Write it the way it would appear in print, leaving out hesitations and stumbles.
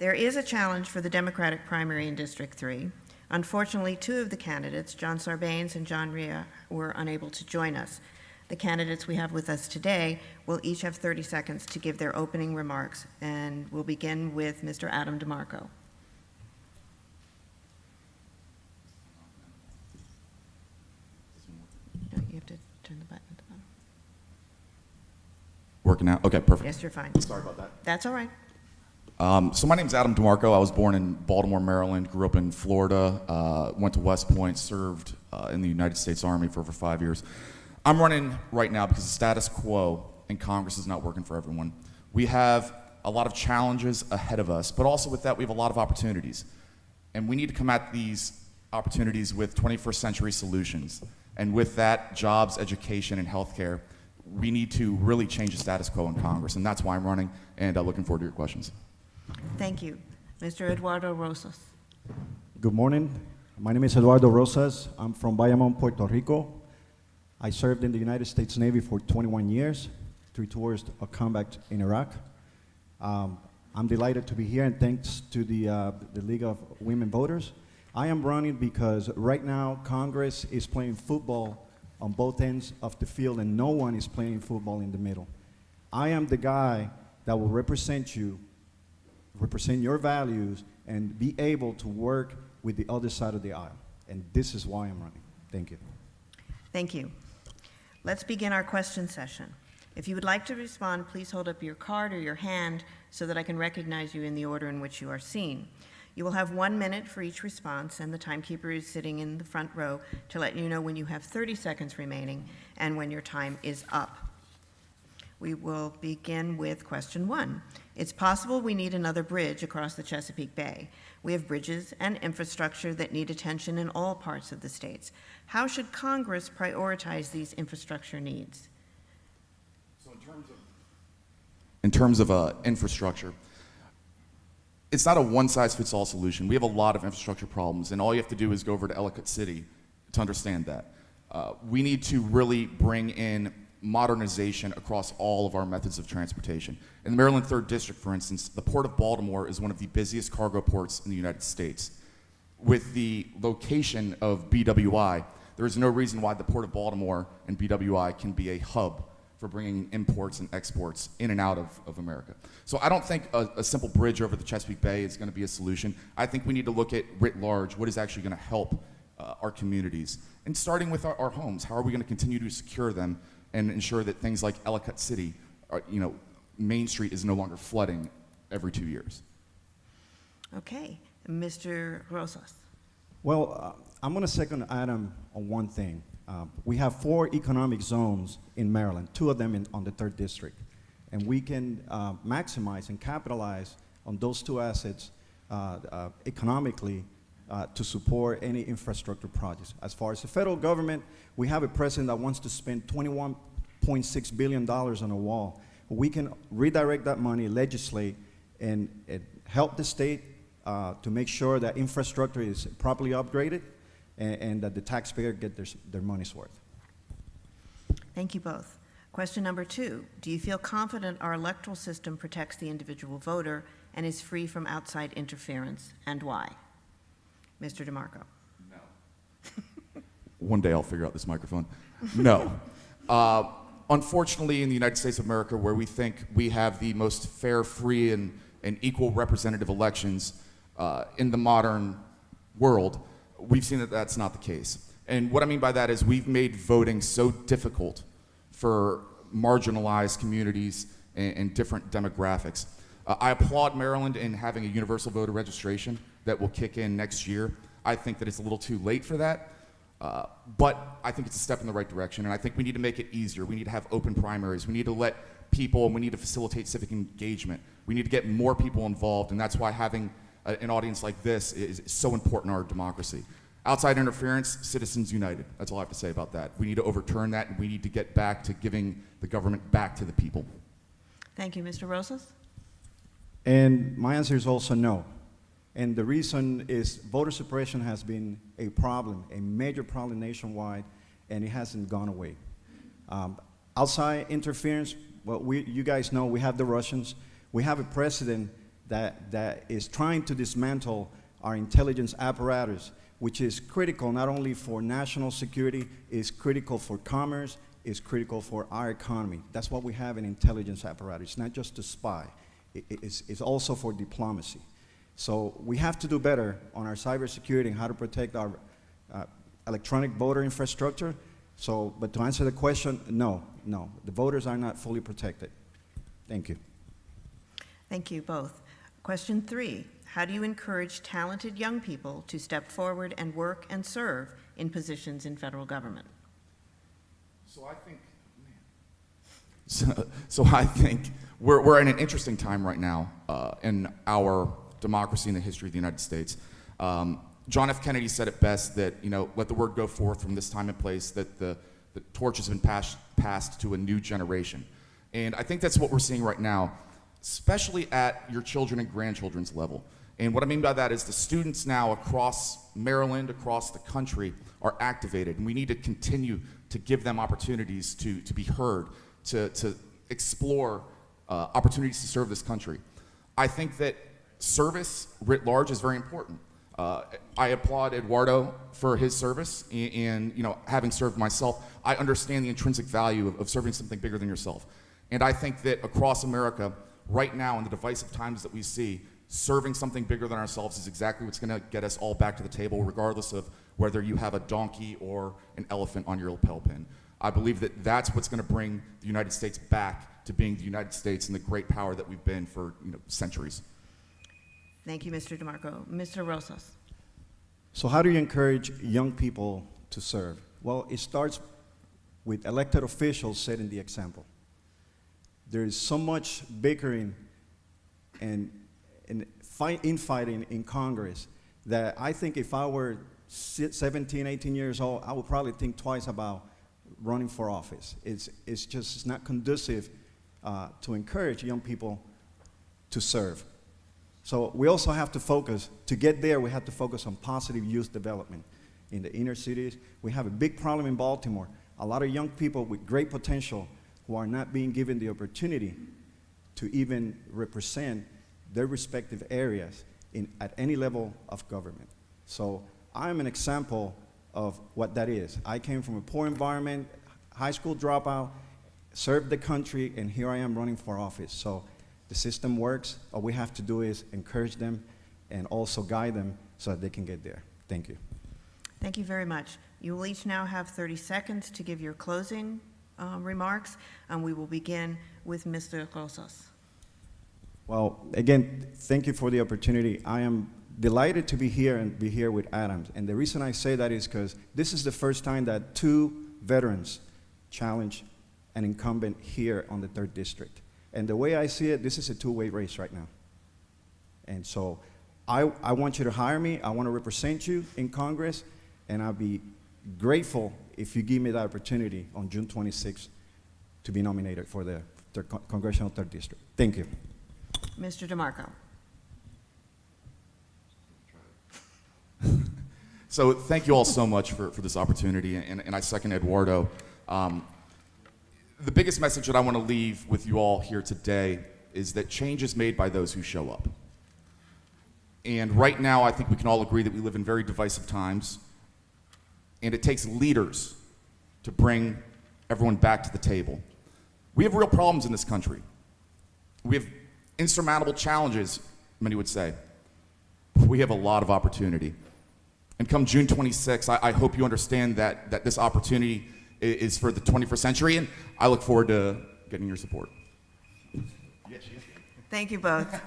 There is a challenge for the Democratic primary in District 3. Unfortunately, two of the candidates, John Sarbanes and John Rhea, were unable to join us. The candidates we have with us today will each have 30 seconds to give their opening remarks, and we'll begin with Mr. Adam DeMarco. No, you have to turn the button at the bottom. Working out? Okay, perfect. Yes, you're fine. Sorry about that. That's all right. So my name's Adam DeMarco. I was born in Baltimore, Maryland, grew up in Florida, went to West Point, served in the United States Army for over 5 years. I'm running right now because the status quo in Congress is not working for everyone. We have a lot of challenges ahead of us, but also with that we have a lot of opportunities. And we need to come at these opportunities with 21st century solutions. And with that, jobs, education, and healthcare, we need to really change the status quo in Congress. And that's why I'm running, and looking forward to your questions. Thank you. Mr. Eduardo Rosas. Good morning. My name is Eduardo Rosas. I'm from Bayamon, Puerto Rico. I served in the United States Navy for 21 years, 3 tours of combat in Iraq. I'm delighted to be here, and thanks to the League of Women Voters. I am running because right now Congress is playing football on both ends of the field, and no one is playing football in the middle. I am the guy that will represent you, represent your values, and be able to work with the other side of the aisle. And this is why I'm running. Thank you. Thank you. Let's begin our question session. If you would like to respond, please hold up your card or your hand so that I can recognize you in the order in which you are seen. You will have 1 minute for each response, and the timekeeper is sitting in the front row to let you know when you have 30 seconds remaining and when your time is up. We will begin with question 1. It's possible we need another bridge across the Chesapeake Bay. We have bridges and infrastructure that need attention in all parts of the states. How should Congress prioritize these infrastructure needs? So in terms of infrastructure, it's not a one-size-fits-all solution. We have a lot of infrastructure problems, and all you have to do is go over to Ellicott City to understand that. We need to really bring in modernization across all of our methods of transportation. In the Maryland 3rd District, for instance, the Port of Baltimore is one of the busiest cargo ports in the United States. With the location of BWI, there is no reason why the Port of Baltimore and BWI can be a hub for bringing imports and exports in and out of America. So I don't think a simple bridge over the Chesapeake Bay is going to be a solution. I think we need to look at writ large what is actually going to help our communities. And starting with our homes, how are we going to continue to secure them and ensure that things like Ellicott City, Main Street is no longer flooding every 2 years. Okay, Mr. Rosas. Well, I'm going to second Adam on one thing. We have 4 economic zones in Maryland, 2 of them on the 3rd District. And we can maximize and capitalize on those 2 assets economically to support any infrastructure projects. As far as the federal government, we have a president that wants to spend $21.6 billion on a wall. We can redirect that money, legislate, and help the state to make sure that infrastructure is properly upgraded and that the taxpayer get their money's worth. Thank you both. Question number 2, do you feel confident our electoral system protects the individual voter and is free from outside interference, and why? Mr. DeMarco. No. One day I'll figure out this microphone. No. Unfortunately, in the United States of America, where we think we have the most fair, free, and equal representative elections in the modern world, we've seen that that's not the case. And what I mean by that is we've made voting so difficult for marginalized communities and different demographics. I applaud Maryland in having a universal voter registration that will kick in next year. I think that it's a little too late for that, but I think it's a step in the right direction, and I think we need to make it easier. We need to have open primaries. We need to let people, and we need to facilitate civic engagement. We need to get more people involved, and that's why having an audience like this is so important in our democracy. Outside interference, citizens united. That's all I have to say about that. We need to overturn that, and we need to get back to giving the government back to the people. Thank you, Mr. Rosas. And my answer is also no. And the reason is voter suppression has been a problem, a major problem nationwide, and it hasn't gone away. Outside interference, well, you guys know we have the Russians. We have a president that is trying to dismantle our intelligence apparatus, which is critical not only for national security, is critical for commerce, is critical for our economy. That's what we have in intelligence apparatus. It's not just to spy. It's also for diplomacy. So we have to do better on our cybersecurity and how to protect our electronic voter infrastructure. So, but to answer the question, no, the voters are not fully protected. Thank you. Thank you both. Question 3, how do you encourage talented young people to step forward and work and serve in positions in federal government? So I think we're in an interesting time right now in our democracy and the history of the United States. John F. Kennedy said it best that, let the word go forth from this time and place that the torch has been passed to a new generation. And I think that's what we're seeing right now, especially at your children and grandchildren's level. And what I mean by that is the students now across Maryland, across the country, are activated, and we need to continue to give them opportunities to be heard, to explore opportunities to serve this country. I think that service writ large is very important. I applaud Eduardo for his service, and having served myself, I understand the intrinsic value of serving something bigger than yourself. And I think that across America, right now, in the divisive times that we see, serving something bigger than ourselves is exactly what's going to get us all back to the table, regardless of whether you have a donkey or an elephant on your lapel pin. I believe that that's what's going to bring the United States back to being the United States and the great power that we've been for centuries. Thank you, Mr. DeMarco. Mr. Rosas. So how do you encourage young people to serve? Well, it starts with elected officials setting the example. There is so much bickering and infighting in Congress that I think if I were 17, 18 years old, I would probably think twice about running for office. It's not conducive to encourage young people to serve. So we also have to focus, to get there, we have to focus on positive youth development in the inner cities. We have a big problem in Baltimore. A lot of young people with great potential who are not being given the opportunity to even represent their respective areas at any level of government. So I'm an example of what that is. I came from a poor environment, high school dropout, served the country, and here I am running for office. So the system works. All we have to do is encourage them and also guide them so that they can get there. Thank you. Thank you very much. You will each now have 30 seconds to give your closing remarks, and we will begin with Mr. Rosas. Well, again, thank you for the opportunity. I am delighted to be here and be here with Adams. And the reason I say that is because this is the first time that 2 veterans challenge an incumbent here on the 3rd District. And the way I see it, this is a 2-way race right now. And so I want you to hire me. I want to represent you in Congress, and I'll be grateful if you give me the opportunity on June 26th to be nominated for the Congressional 3rd District. Thank you. Mr. DeMarco. So thank you all so much for this opportunity, and I second Eduardo. The biggest message that I want to leave with you all here today is that change is made by those who show up. And right now, I think we can all agree that we live in very divisive times, and it takes leaders to bring everyone back to the table. We have real problems in this country. We have insurmountable challenges, many would say. We have a lot of opportunity. And come June 26, I hope you understand that this opportunity is for the 21st century, and I look forward to getting your support. Thank you both.